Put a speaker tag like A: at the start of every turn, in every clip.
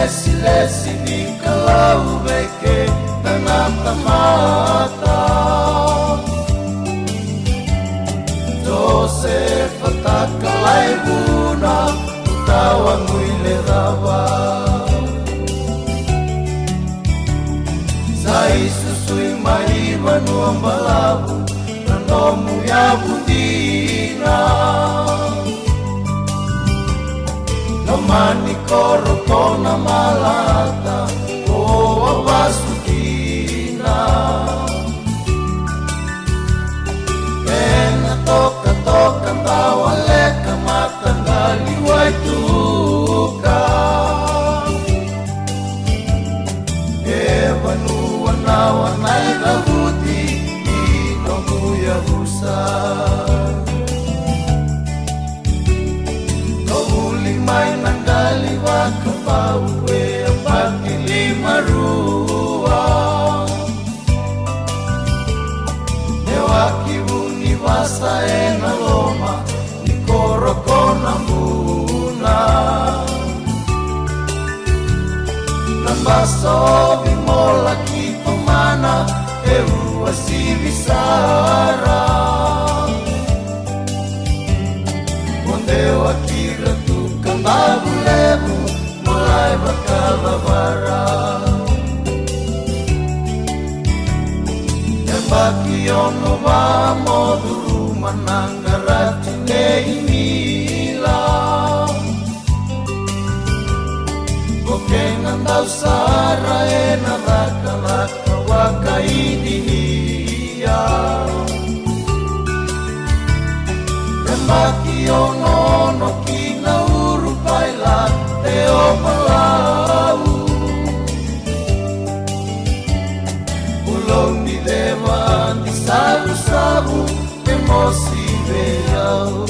A: lesi-lesi di kalau beke tanata mata Joseph takalai buna utawa muile rawa Sai susui mai manua malabu nanomu ya budina Namani koro kona malata o abasukina Kena toka toka tawa leka matanggali waituka Ewanua nawa naira buti inomu ya husa Mai nanggali wakapawe apakili marua Newaki uni wasa ena loma nikoro kona muna Nambaso bimola kipamana ewu asivisara Mondewa kira Babu-lebu mulai berkalabara Yambaki ono wa moduru manangara tine imila Bokengan dau sara ena laka-laka wakaidihia Yambaki ono kina Baila teo malau Ulong di dewa di sabu-sabu emosi beliau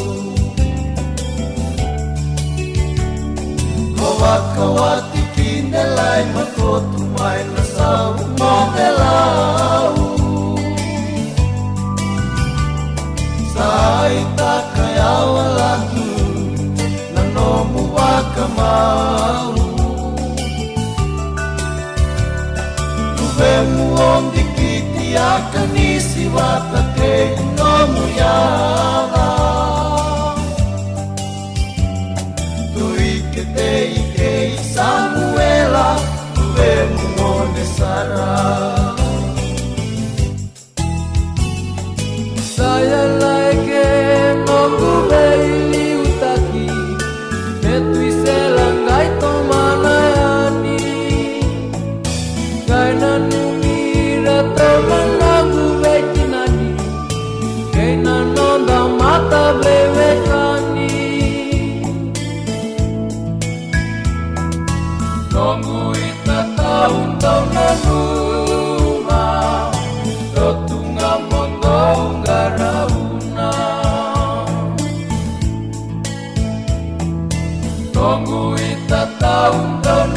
A: Kawat-kawati pindelai makotu main nasau modelau Saita kaya walaku Nomu wakamau Tuvemu ondi kiti akanisi watake nomu yava Tuikete ike Samuela Tuvemu onde Sara Saya like nongu beili utaki Metui selang gai tomana yani Gai nanumira tomangagu bekinani Gai nanonda mata blewekani Nongu ita tahun-tahun nanuma Rotunga mondo ungarauna Nongu ita tahun-tahun